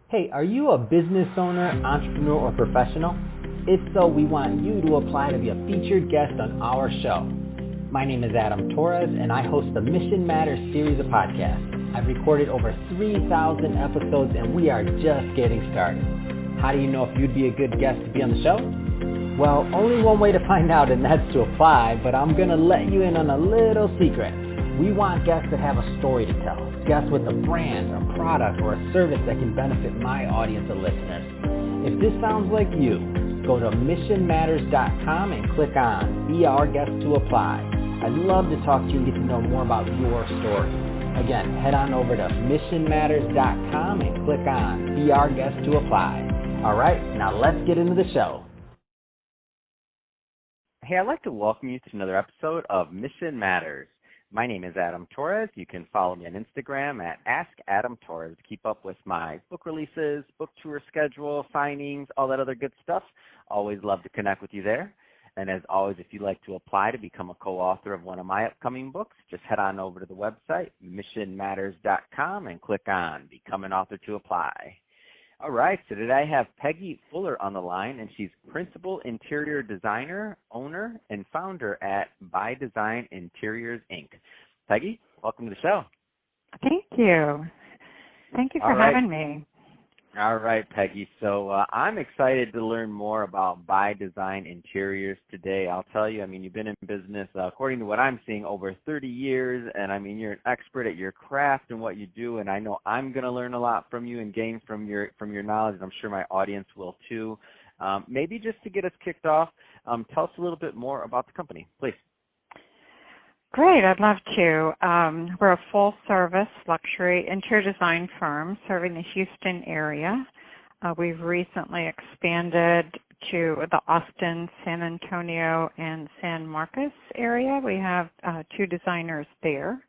Hey, are you a business owner, entrepreneur, or professional? If so, we want you to apply to be a featured guest on our show. My name is Adam Torres, and I host the Mission Matters series of podcasts. I've recorded over 3,000 episodes, and we are just getting started. How do you know if you'd be a good guest to be on the show? Well, only one way to find out, and that's to apply, but I'm going to let you in on a little secret. We want guests that have a story to tell, guests with a brand, a product, or a service that can benefit my audience of listeners. If this sounds like you, go to missionmatters.com and click on Be Our Guest to apply. I'd love to talk to you and get to know more about your story. Again, head on over to missionmatters.com and click on Be Our Guest to apply. All right, now let's get into the show. Hey, I'd like to welcome you to another episode of Mission Matters. My name is Adam Torres. You can follow me on Instagram at AskAdamTorres to keep up with my book releases, book tour schedule, signings, all that other good stuff. Always love to connect with you there. And as always, if you'd like to apply to become a co-author of one of my upcoming books, just head on over to the website, missionmatters.com, and click on Become an Author to apply. All right, so today I have Peggy Fuller on the line, and she's Principal Interior Designer, Owner, and Founder at By Design Interiors, Inc. Peggy, welcome to the show. Thank you. Thank you for having me. All right, Peggy. So I'm excited to learn more about By Design Interiors today. I'll tell you, you've been in business, according to what I'm seeing, over 30 years, and you're an expert at your craft and what you do, and I know I'm going to learn a lot from you and gain from your knowledge, and I'm sure my audience will too. Maybe just to get us kicked off, tell us a little bit more about the company, please. Great, I'd love to. We're a full-service luxury interior design firm serving the Houston area. We've recently expanded to the Austin, San Antonio, and San Marcos area. We have 2 designers there.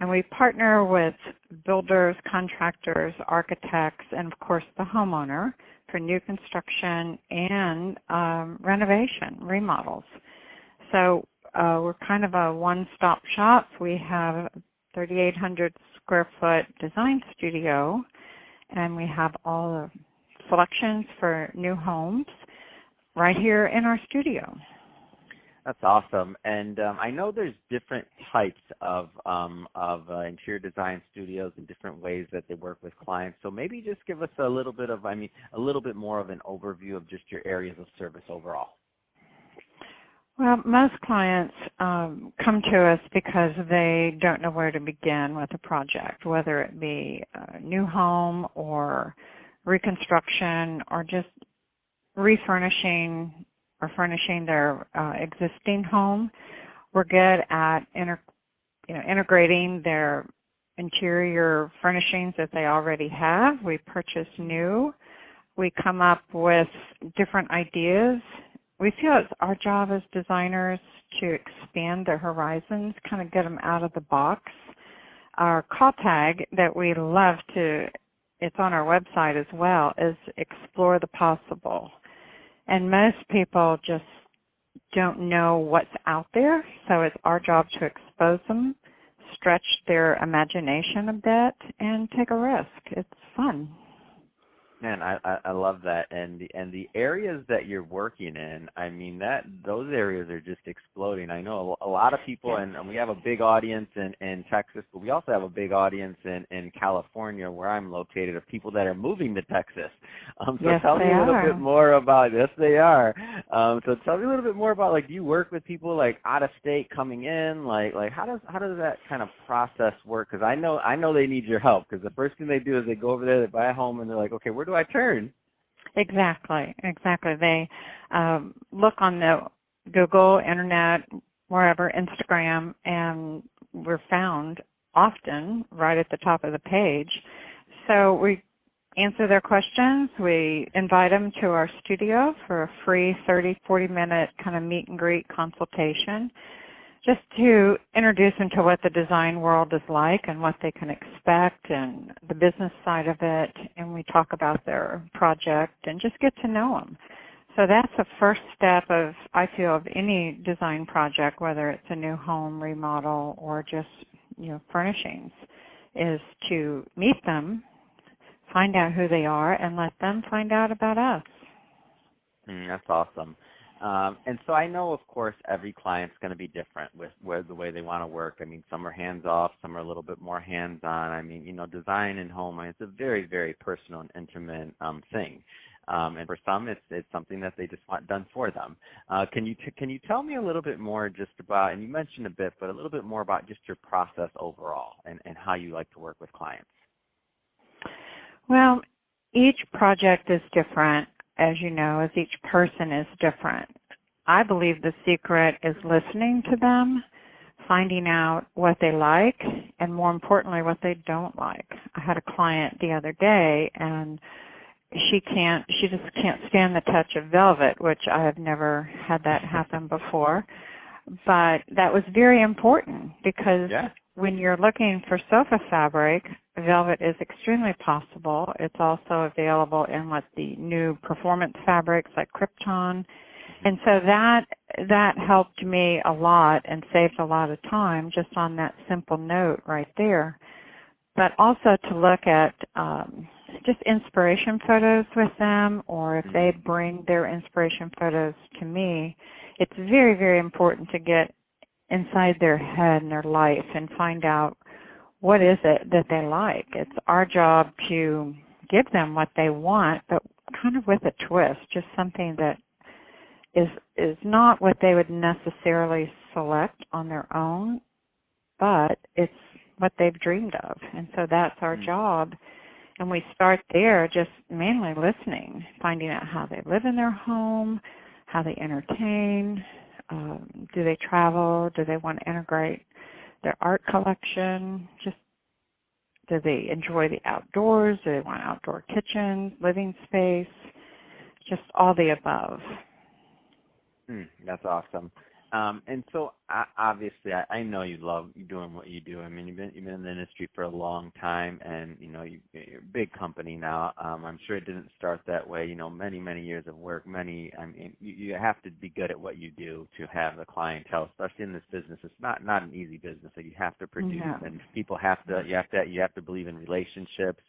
And we partner with builders, contractors, architects, and, of course, the homeowner for new construction and renovation, remodels. So we're kind of a one-stop shop. We have a 3,800 square foot design studio, and we have all the selections for new homes right here in our studio. That's awesome. And I know there's different types of interior design studios and different ways that they work with clients. So maybe just give us a little bit more of an overview of just your areas of service overall. Well, most clients come to us because they don't know where to begin with a project, whether it be a new home or reconstruction or just refurnishing or furnishing their existing home. We're good at integrating their interior furnishings that they already have. We purchase new. We come up with different ideas. We feel it's our job as designers to expand their horizons, kind of get them out of the box. Our call tag that we love it's on our website as well, is explore the possible. And most people just don't know what's out there, so it's our job to expose them, stretch their imagination a bit, and take a risk. It's fun. Man, I love that, and the areas that you're working in, those areas are just exploding. I know a lot of people, and we have a big audience in Texas, but we also have a big audience in California, where I'm located, of people that are moving to Texas. Yes, tell me a little bit more about. Yes, they are. So tell me a little bit more about, do you work with people out of state coming in? How does that kind of process work? Because I know they need your help. Because the first thing they do is they go over there, they buy a home, and they're like, okay, where do I turn? Exactly. They look on the Google, Internet, wherever, Instagram, and we're found often right at the top of the page. So we answer their questions. We invite them to our studio for a free 30, 40-minute kind of meet and greet consultation, just to introduce them to what the design world is like and what they can expect and the business side of it. And we talk about their project and just get to know them. So that's the first step of any design project, whether it's a new home, remodel, or just, furnishings, is to meet them find out who they are and let them find out about us. That's awesome. And so I know, of course, every client's going to be different with the way they want to work. I mean, some are hands-off, some are a little bit more hands-on. I mean, design and home, it's a very, very personal and intimate thing. And for some, it's something that they just want done for them. Can you tell me a little bit more just about, and you mentioned a bit, but a little bit more about just your process overall and how you like to work with clients? Well, each project is different, as you know, as each person is different. I believe the secret is listening to them, finding out what they like, and more importantly, what they don't like. I had a client the other day, and she just can't stand the touch of velvet, which I have never had that happen before. But that was very important because when you're looking for sofa fabric, velvet is extremely possible. It's also available in the new performance fabrics like Krypton. And so that helped me a lot and saved a lot of time just on that simple note right there. But also to look at just inspiration photos with them, or if they bring their inspiration photos to me, it's very, very important to get inside their head and their life and find out what is it that they like. It's our job to give them what they want, but kind of with a twist, just something that is not what they would necessarily select on their own, but it's what they've dreamed of. And so that's our job. And we start there just mainly listening, finding out how they live in their home, how they entertain, do they travel, do they want to integrate their art collection, just do they enjoy the outdoors, do they want outdoor kitchens, living space, just all the above. That's awesome. And so obviously, I know you love doing what you do. I mean, you've been in the industry for a long time, and you're a big company now. I'm sure it didn't start that way. Many years of work. You have to be good at what you do to have the clientele, especially in this business. It's not an easy business. Like, you have to produce, and people have to. You have to believe in relationships.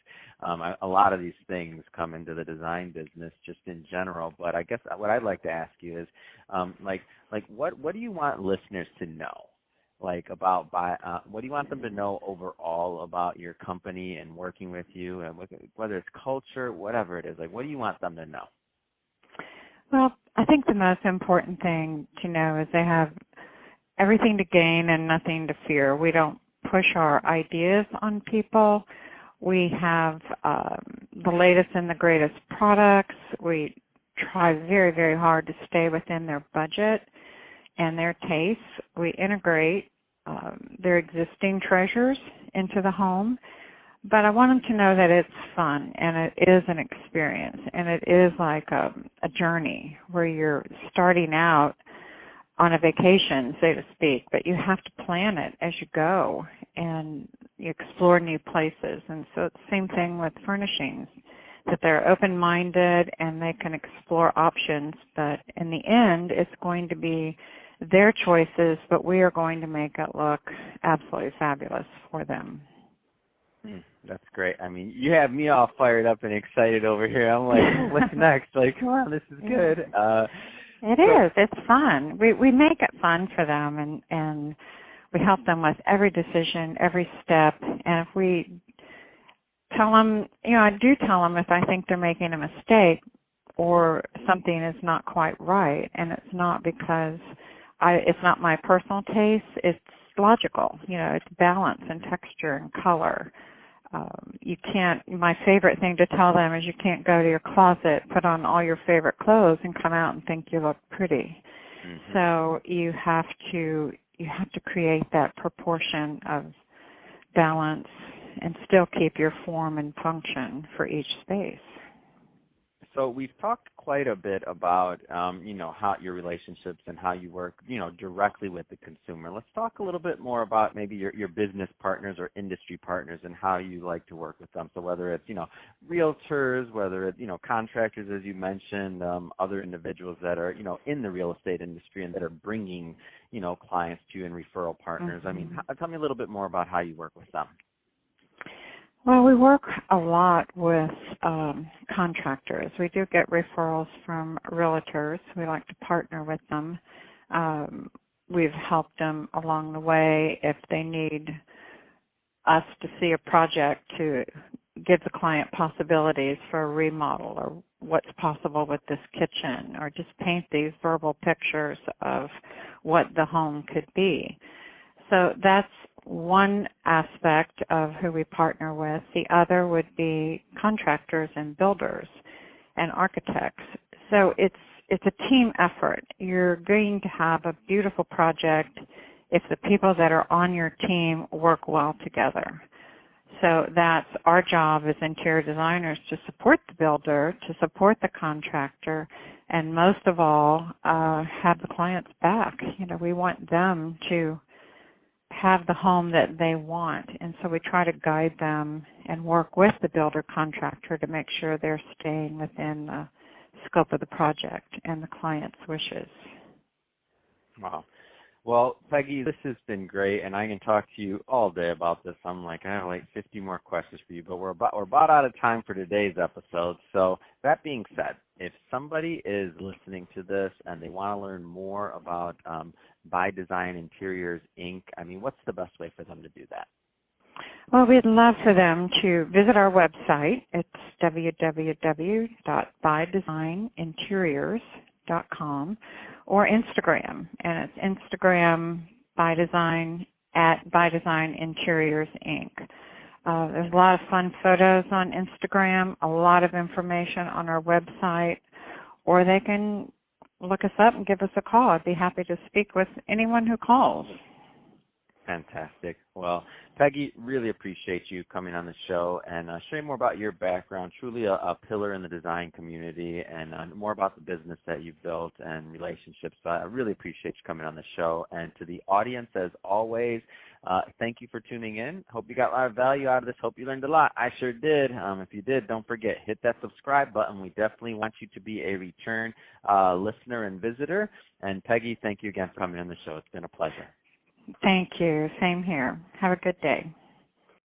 A lot of these things come into the design business just in general. But I guess what I'd like to ask you is, what do you want listeners to know, about what do you want them to know overall about your company and working with you, and whether it's culture, whatever it is, what do you want them to know? Well, I think the most important thing to know is they have everything to gain and nothing to fear. We don't push our ideas on people. We have the latest and the greatest products. We try very, very hard to stay within their budget and their tastes. We integrate their existing treasures into the home, but I want them to know that it's fun and it is an experience, and it is like a journey where you're starting out on a vacation, so to speak, but you have to plan it as you go and you explore new places. And so it's the same thing with furnishings, that they're open-minded and they can explore options, but in the end, it's going to be their choices, but we are going to make it look absolutely fabulous for them. That's great. I mean, you have me all fired up and excited over here. I'm like, what's next? Come on, this is good. It is. It's fun. We make it fun for them, and we help them with every decision, every step. And if we tell them, I do tell them if I think they're making a mistake or something is not quite right, and it's not because it's not my personal taste, it's logical. It's balance and texture and color. My favorite thing to tell them is you can't go to your closet, put on all your favorite clothes, and come out and think you look pretty. Mm-hmm. So you have to create that proportion of balance and still keep your form and function for each space. So we've talked quite a bit about, how your relationships and how you work, directly with the consumer. Let's talk a little bit more about maybe your business partners or industry partners and how you like to work with them. So whether it's, realtors, whether it's, contractors, as you mentioned, other individuals that are, in the real estate industry and that are bringing, clients to you and referral partners. Mm-hmm. I mean, tell me a little bit more about how you work with them. Well, we work a lot with contractors. We do get referrals from realtors. We like to partner with them. We've helped them along the way if they need us to see a project to give the client possibilities for a remodel or what's possible with this kitchen, or just paint these verbal pictures of what the home could be. So that's one aspect of who we partner with. The other would be contractors and builders and architects. So it's a team effort. You're going to have a beautiful project if the people that are on your team work well together. So that's our job as interior designers, to support the builder, to support the contractor, and most of all, have the clients back. You know, we want them to have the home that they want, and so we try to guide them and work with the builder contractor to make sure they're staying within the scope of the project and the client's wishes. Wow. Well, Peggy, this has been great, and I can talk to you all day about this. I'm like, I have like 50 more questions for you, but we're about out of time for today's episode. So that being said, if somebody is listening to this and they want to learn more about By Design Interiors, Inc., I mean, what's the best way for them to do that? Well, we'd love for them to visit our website. It's www.bydesigninteriors.com, or Instagram, and it's Instagram by Design at By Design Interiors, Inc. There's a lot of fun photos on Instagram, a lot of information on our website, or they can look us up and give us a call. I'd be happy to speak with anyone who calls. Fantastic. Well, Peggy, really appreciate you coming on the show and sharing more about your background, truly a pillar in the design community, and more about the business that you've built and relationships. So I really appreciate you coming on the show. And to the audience, as always, thank you for tuning in. Hope you got a lot of value out of this. Hope you learned a lot. I sure did. If you did, don't forget, hit that subscribe button. We definitely want you to be a return listener and visitor. And Peggy, thank you again for coming on the show. It's been a pleasure. Thank you. Same here. Have a good day.